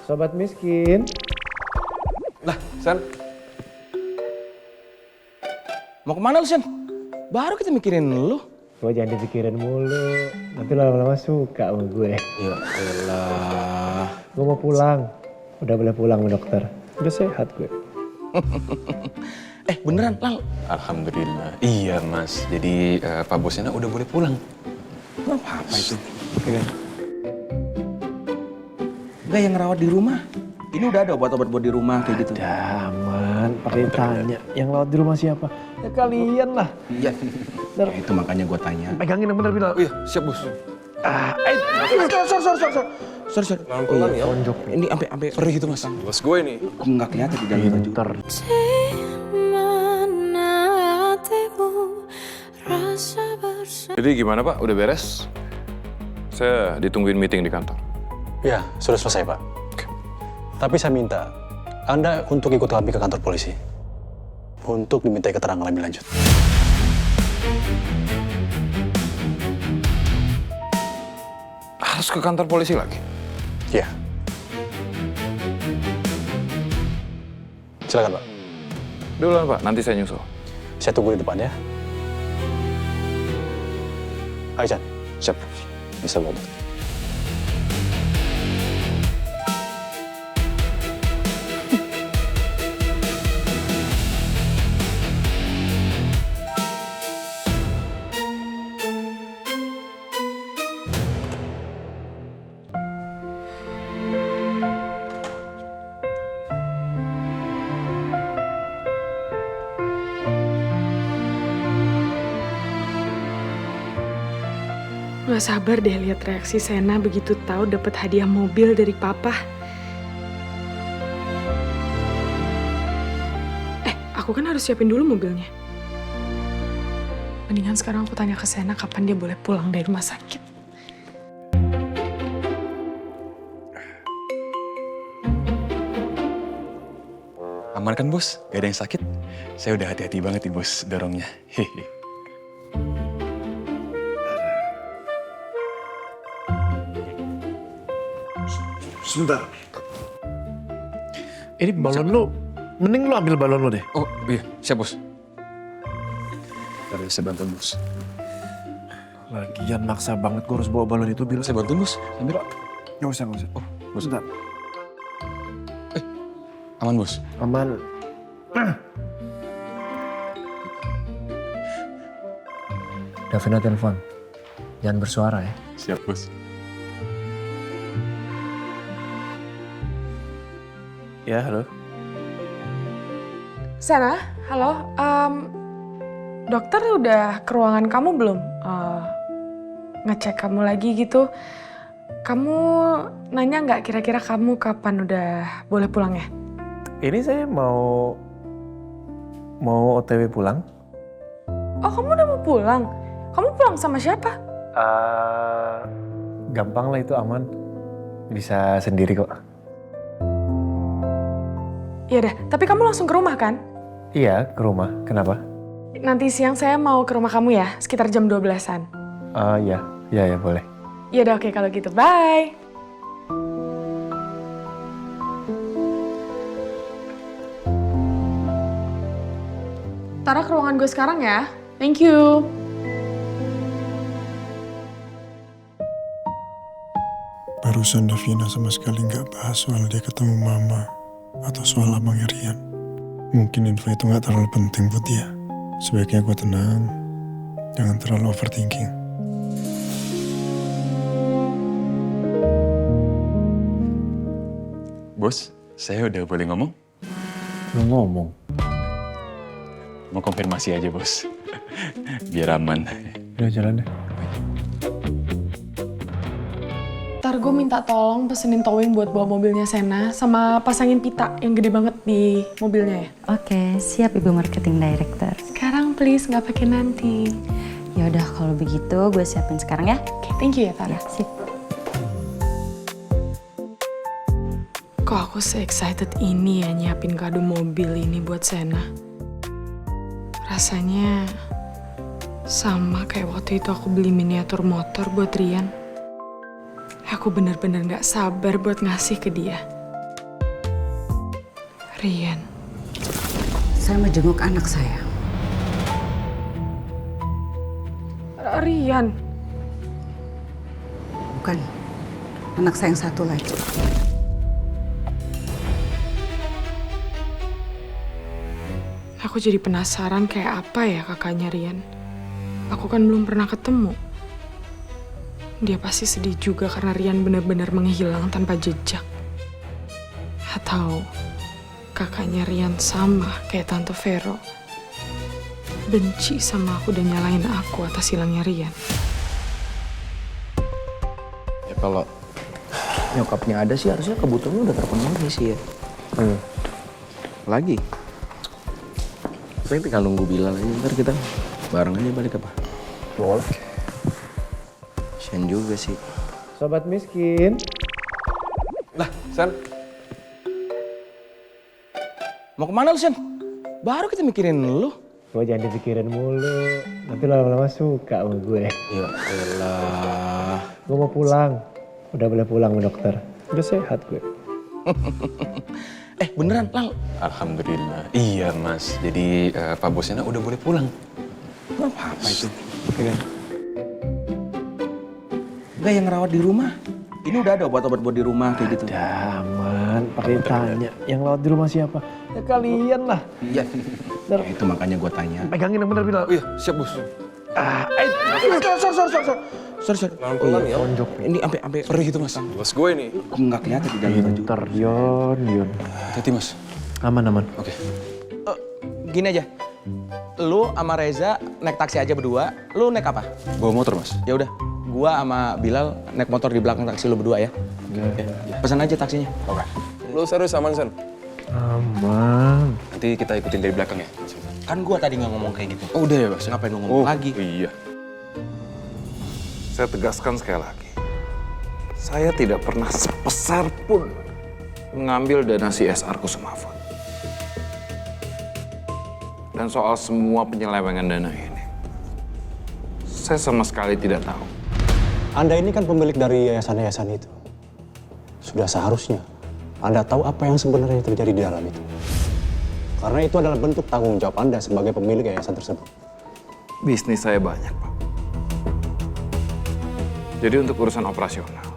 Sobat miskin. Lah, Sen. Mau kemana lu, Sen? Baru kita mikirin lu. Gue jangan dipikirin mulu. Nanti lama-lama suka sama gue. Ya elah. Gue mau pulang. Udah boleh pulang sama dokter. Udah sehat gue. Beneran, Lal. Alhamdulillah. Iya, Mas. Jadi Pak Bosnya udah boleh pulang. Nggak apa-apa itu. Enggak yang ngerawat di rumah. Ini udah ada obat-obat buat di rumah kayak gitu. Ya aman, pakai tanya. Yang lewat di rumah siapa? Ya kalian lah. Iya. Ya, itu makanya gue tanya. Pegangin yang bener, Bilal. Oh iya, siap Bos. Sorry. Pelan-pelan ya. Tonjok. Ini sampai Perih itu, Mas. Bos gue ini. nggak kelihatan di dalam baju. Pinter. Jadi gimana Pak? Udah beres? Saya ditungguin meeting di kantor. Ya, sudah selesai, Pak. Tapi saya minta Anda untuk ikut kami ke kantor polisi untuk dimintai keterangan lebih lanjut. Harus ke kantor polisi lagi? Ya. Silakan, Pak. Duluan Pak, nanti saya nyusul. Saya tunggu di depan ya. Ayo, Chan. Siap. Bisa bawa. Gak sabar deh lihat reaksi Sena begitu tahu dapat hadiah mobil dari papa. Aku kan harus siapin dulu mobilnya. Mendingan sekarang aku tanya ke Sena kapan dia boleh pulang dari rumah sakit. Aman kan Bos? Gak ada yang sakit? Saya udah hati-hati banget nih Bos dorongnya. Hehe. Sebentar. Ini balon lu, mending lu ambil balon lu deh. Oh iya, siap Bos. Ntar saya bantu Bos. Lagian maksa banget gue harus bawa balon itu, Bil. Saya bantu Bos. Ambil. Nggak usah. Oh, Bos. Sebentar. Aman Bos. Aman. Davina telepon. Jangan bersuara ya. Siap Bos. Ya, halo. Sena, halo. Dokter udah ke ruangan kamu belum? Ngecek kamu lagi gitu. Kamu nanya nggak kira-kira kamu kapan udah boleh pulang ya? Ini saya mau OTW pulang. Oh, kamu udah mau pulang? Kamu pulang sama siapa? Gampang lah, itu aman. Bisa sendiri kok. Iya dah, tapi kamu langsung ke rumah kan? Iya, ke rumah. Kenapa? Nanti siang saya mau ke rumah kamu ya, sekitar jam 12-an. Iya, boleh. Iya udah, oke kalau gitu. Bye. Tara ke ruangan gue sekarang ya. Thank you. Barusan Davina sama sekali nggak bahas soal dia ketemu mama atau soal abang Rian. Mungkin info itu nggak terlalu penting buat dia. Sebaiknya gue tenang, jangan terlalu overthinking. Bos, saya udah boleh ngomong? Lu ngomong. Mau konfirmasi aja Bos. Biar aman. Udah jalan deh. Ntar gue minta tolong pesenin towing buat bawa mobilnya Sena sama pasangin pita yang gede banget di mobilnya ya. Oke, siap Ibu Marketing Director. Sekarang please, nggak pakai nanti. Ya udah kalau begitu gue siapin sekarang ya. Oke, thank you ya Tara. Ya, sip. Kok aku se-excited ini ya nyiapin kado mobil ini buat Sena. Rasanya sama kayak waktu itu aku beli miniatur motor buat Rian. Aku bener-bener gak sabar buat ngasih ke dia. Rian. Saya mau jenguk anak saya. Rian. Bukan. Anak saya yang satu lagi. Aku jadi penasaran kayak apa ya kakaknya Rian. Aku kan belum pernah ketemu. Dia pasti sedih juga karena Rian benar-benar menghilang tanpa jejak. Atau kakaknya Rian sama kayak Tante Vero. Benci sama aku dan nyalain aku atas hilangnya Rian. Ya kalau nyokapnya ada sih harusnya kebutuhannya udah terpenuhi sih ya. Lagi. Saya tinggal nunggu Bilal aja, ntar kita bareng aja balik apa? Boleh. Sian juga sih. Sobat miskin. Lah, Sen. Mau kemana lu, Sian? Baru kita mikirin lu. Gue jangan dipikirin mulu. Nanti lama-lama suka sama gue. Ya elah. Gue mau pulang. Udah boleh pulang sama dokter. Udah sehat gue. Beneran, Lal? Alhamdulillah. Iya, Mas. Jadi Pak Bosnya udah boleh pulang. Gak apa-apa itu. Enggak yang ngerawat di rumah. Ini udah ada obat-obat buat di rumah kayak gitu. Ada aman. Pakai tanya. Yang lewat di rumah siapa? Ya kalian lah. Iya. Ya, itu makanya gue tanya. Pegangin yang bener Bilal. Oh iya, siap, Bos. Sorry. Pelan-pelan ya. Tonjok. Ini sampai Perih gitu, Mas. Bos gue ini. nggak kelihatan di dalam baju. Pinter, Yon. Hati-hati, Mas. Aman. Oke. Gini aja. Lu sama Reza naik taksi aja berdua. Lu naik apa? Bawa motor, Mas. Ya udah. Gua sama Bilal naik motor di belakang taksi lu berdua ya. Ya. Pesan aja taksinya. Oke. Lu serius aman, Sen? Aman. Nanti kita ikutin dari belakang ya. Kan gua tadi nggak ngomong kayak gitu. Oh, udah ya, Mas? Ngapain lu ngomong lagi? Iya. Saya tegaskan sekali lagi. Saya tidak pernah sepeser pun mengambil dana CSR Kusuma Food. Dan soal semua penyelewengan dana ini, saya sama sekali tidak tahu. Anda ini kan pemilik dari yayasan-yayasan itu. Sudah seharusnya Anda tahu apa yang sebenarnya terjadi di dalam itu. Karena itu adalah bentuk tanggung jawab Anda sebagai pemilik yayasan tersebut. Bisnis saya banyak, Pak. Jadi untuk urusan operasional,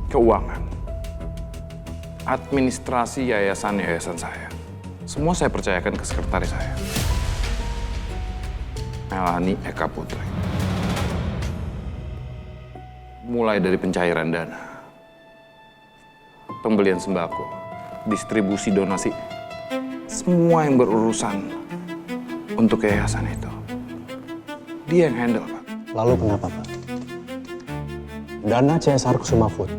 keuangan, administrasi yayasan-yayasan saya, semua saya percayakan ke sekretaris saya, Melani Eka Putri. Mulai dari pencairan dana, pembelian sembako, distribusi donasi, semua yang berurusan untuk yayasan itu, dia yang handle, Pak. Lalu kenapa, Pak? Dana CSR Kusuma Food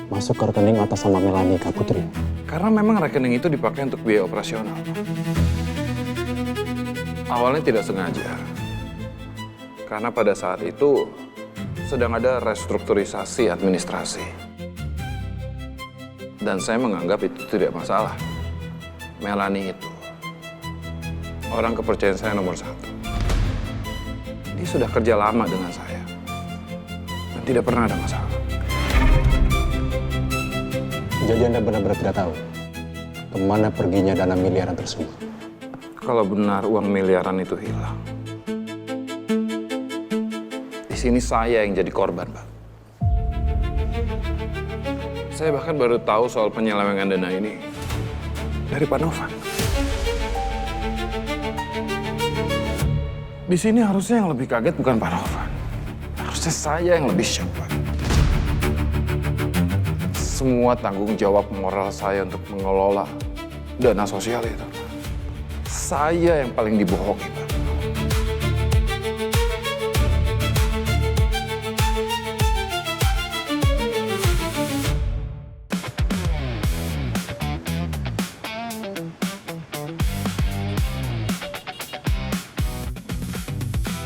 masuk ke rekening atas nama Melani Eka Putri. Karena memang rekening itu dipakai untuk biaya operasional. Awalnya tidak sengaja. Karena pada saat itu sedang ada restrukturisasi administrasi. Dan saya menganggap itu tidak masalah. Melani itu orang kepercayaan saya nomor 1. Dia sudah kerja lama dengan saya. Dan tidak pernah ada masalah. Jadi Anda benar-benar tidak tahu kemana perginya dana miliaran tersebut. Kalau benar uang miliaran itu hilang, di sini saya yang jadi korban, Pak. Saya bahkan baru tahu soal penyelewengan dana ini dari Pak Novan. Di sini harusnya yang lebih kaget bukan Pak Novan. Harusnya saya yang lebih shock, Pak. Semua tanggung jawab moral saya untuk mengelola dana sosial itu, saya yang paling dibohongi, Pak.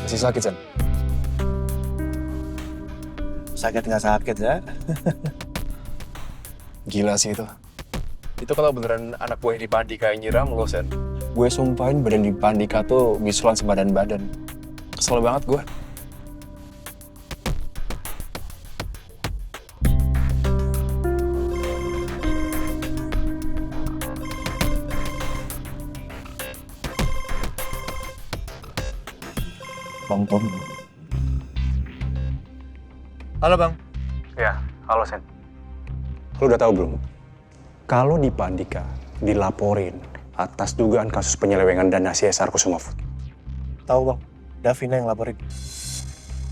Masih sakit, San? Sakit nggak sakit ya? Gila sih itu. Itu kalau beneran anak gue di Pandika yang nyiram lo, Sen. Gue sumpahin badan di Pandika tuh bisulan sebadan-badan. Kesel banget gue. Pom-pom. Halo Bang. Ya, halo Sen. Lu udah tahu belum? Kalau Dipa Andika dilaporin atas dugaan kasus penyelewengan dana CSR Kusuma Food. Tahu Bang, Davina yang laporin.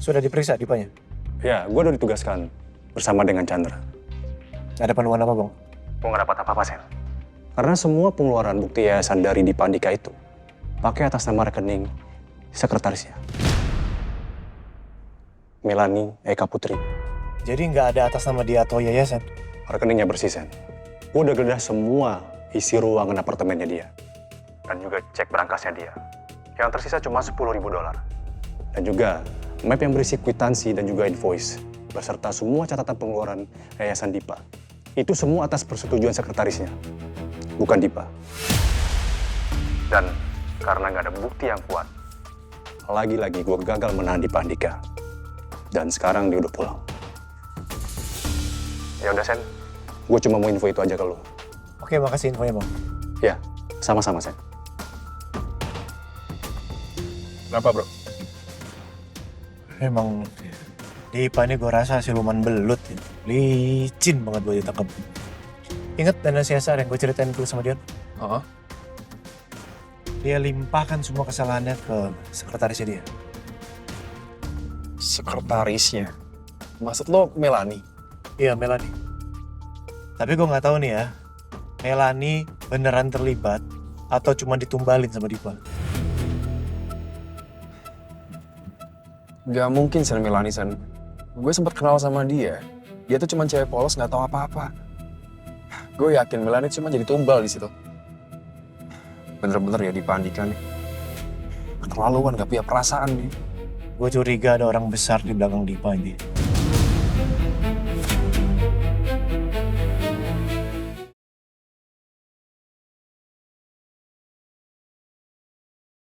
Sudah diperiksa Dipanya? Ya, gue udah ditugaskan bersama dengan Chandra. Ada panduan apa Bang? Gue nggak dapat apa-apa, Sen. Karena semua pengeluaran bukti yayasan dari Dipa Andika itu pakai atas nama rekening sekretarisnya. Melani Eka Putri. Jadi nggak ada atas nama dia atau yayasan? Rekeningnya bersih, Sen. Gue udah geledah semua isi ruangan apartemennya dia. Dan juga cek berangkasnya dia. Yang tersisa cuma $10.000. Dan juga map yang berisi kwitansi dan juga invoice. Beserta semua catatan pengeluaran yayasan Dipa. Itu semua atas persetujuan sekretarisnya, bukan Dipa. Dan karena nggak ada bukti yang kuat, lagi-lagi gue gagal menahan Dipa Andika. Dan sekarang dia udah pulang. Ya udah Sen, gue cuma mau info itu aja ke lo. Oke, makasih infonya Bang. Ya, sama-sama Sen. Kenapa, bro? Emang Dipa ini gue rasa siluman belut. Licin banget buat ditangkap. Ingat dana CSR yang gue ceritain dulu sama dia? Oh, Dia limpahkan semua kesalahannya ke sekretarisnya dia. sekretarisnya. Maksud lo Melani? Iya, Melani. Tapi gue nggak tahu nih ya, Melani beneran terlibat atau cuma ditumbalin sama Dipa. Gak mungkin Sen Melani, Sen. Gue sempat kenal sama dia. Dia tuh cuma cewek polos, gak tahu apa-apa. Gue yakin Melani cuma jadi tumbal di situ. Bener-bener ya Dipa Andika nih. Keterlaluan, gak punya perasaan nih. Gue curiga ada orang besar di belakang Dipa ini.